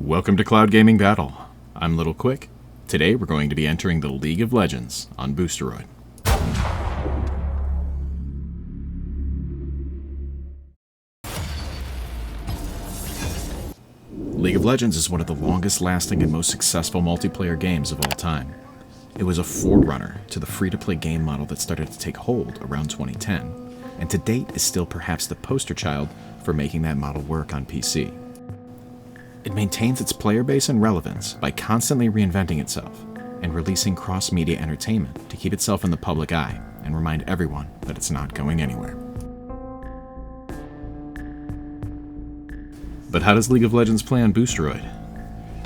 Welcome to Cloud Gaming Battle. I'm Little Quick. Today we're going to be entering the League of Legends on Boosteroid. League of Legends is one of the longest lasting and most successful multiplayer games of all time. It was a forerunner to the free-to-play game model that started to take hold around 2010, and to date is still perhaps the poster child for making that model work on PC. It maintains its player base and relevance by constantly reinventing itself and releasing cross-media entertainment to keep itself in the public eye and remind everyone that it's not going anywhere. But how does League of Legends play on Boosteroid?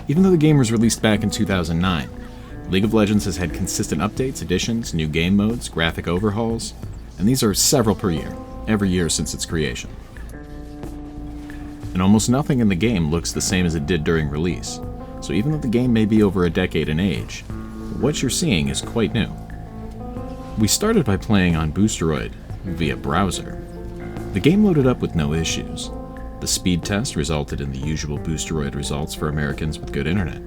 Even though the game was released back in 2009, League of Legends has had consistent updates, additions, new game modes, graphic overhauls, and these are several per year, every year since its creation. And almost nothing in the game looks the same as it did during release, so even though the game may be over a decade in age, what you're seeing is quite new. We started by playing on Boosteroid via browser. The game loaded up with no issues. The speed test resulted in the usual Boosteroid results for Americans with good internet.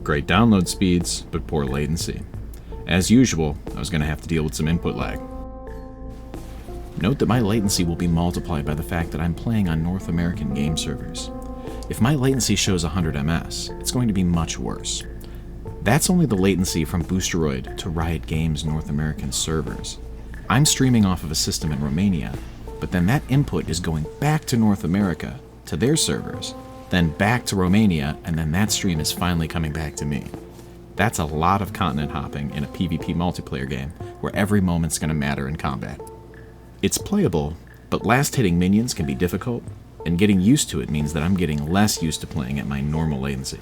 Great download speeds, but poor latency. As usual, I was going to have to deal with some input lag. Note that my latency will be multiplied by the fact that I'm playing on North American game servers. If my latency shows 100 ms, it's going to be much worse. That's only the latency from Boosteroid to Riot Games' North American servers. I'm streaming off of a system in Romania, but then that input is going back to North America, to their servers, then back to Romania, and then that stream is finally coming back to me. That's a lot of continent hopping in a PvP multiplayer game where every moment's going to matter in combat. It's playable, but last-hitting minions can be difficult, and getting used to it means that I'm getting less used to playing at my normal latency.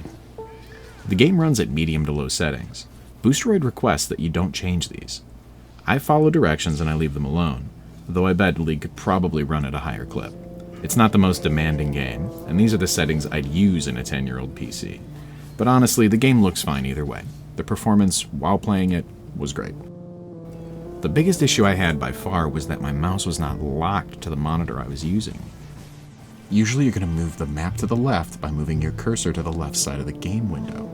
The game runs at medium to low settings. Boosteroid requests that you don't change these. I follow directions and I leave them alone, though I bet League could probably run at a higher clip. It's not the most demanding game, and these are the settings I'd use in a 10-year-old PC. But honestly, the game looks fine either way. The performance while playing it was great. The biggest issue I had by far was that my mouse was not locked to the monitor I was using. Usually you're going to move the map to the left by moving your cursor to the left side of the game window.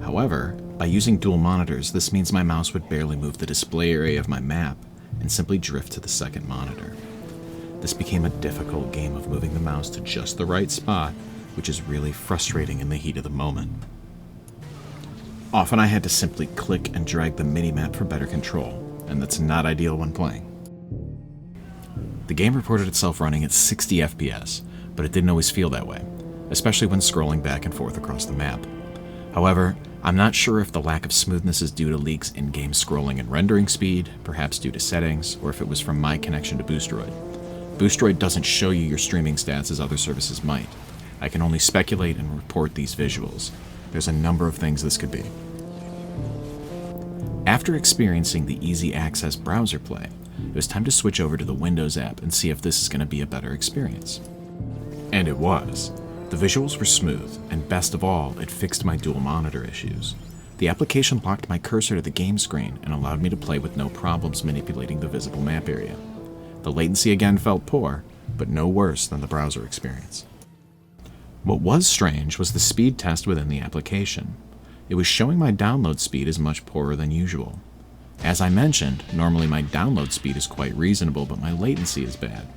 However, by using dual monitors, this means my mouse would barely move the display area of my map and simply drift to the second monitor. This became a difficult game of moving the mouse to just the right spot, which is really frustrating in the heat of the moment. Often I had to simply click and drag the minimap for better control, and that's not ideal when playing. The game reported itself running at 60 FPS, but it didn't always feel that way, especially when scrolling back and forth across the map. However, I'm not sure if the lack of smoothness is due to League's in-game scrolling and rendering speed, perhaps due to settings, or if it was from my connection to Boosteroid. Boosteroid doesn't show you your streaming stats as other services might. I can only speculate and report these visuals. There's a number of things this could be. After experiencing the easy access browser play, it was time to switch over to the Windows app and see if this is going to be a better experience. And it was. The visuals were smooth, and best of all, it fixed my dual monitor issues. The application locked my cursor to the game screen and allowed me to play with no problems manipulating the visible map area. The latency again felt poor, but no worse than the browser experience. What was strange was the speed test within the application. It was showing my download speed is much poorer than usual. As I mentioned, normally my download speed is quite reasonable, but my latency is bad.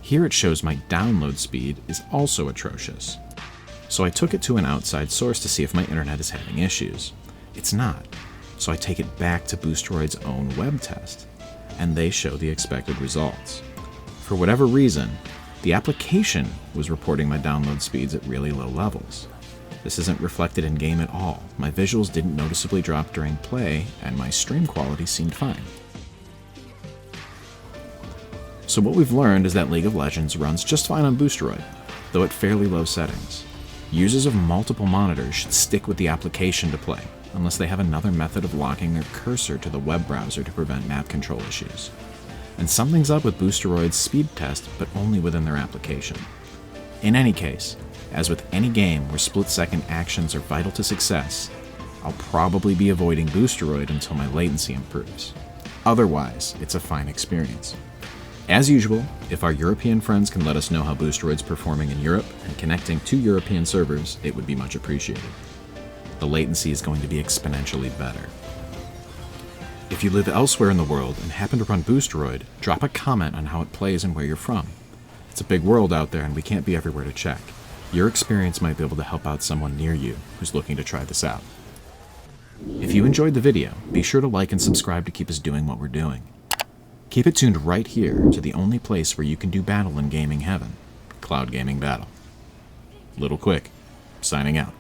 Here it shows my download speed is also atrocious. So I took it to an outside source to see if my internet is having issues. It's not, so I take it back to Boosteroid's own web test, and they show the expected results. For whatever reason, the application was reporting my download speeds at really low levels. This isn't reflected in-game at all. My visuals didn't noticeably drop during play, and my stream quality seemed fine. So what we've learned is that League of Legends runs just fine on Boosteroid, though at fairly low settings. Users of multiple monitors should stick with the application to play, unless they have another method of locking their cursor to the web browser to prevent map control issues. And something's up with Boosteroid's speed test, but only within their application. In any case, as with any game where split-second actions are vital to success, I'll probably be avoiding Boosteroid until my latency improves. Otherwise, it's a fine experience. As usual, if our European friends can let us know how Boosteroid's performing in Europe and connecting to European servers, it would be much appreciated. The latency is going to be exponentially better. If you live elsewhere in the world and happen to run Boosteroid, drop a comment on how it plays and where you're from. It's a big world out there and we can't be everywhere to check. Your experience might be able to help out someone near you who's looking to try this out. If you enjoyed the video, be sure to like and subscribe to keep us doing what we're doing. Keep it tuned right here to the only place where you can do battle in gaming heaven, Cloud Gaming Battle. Little Quick, signing out.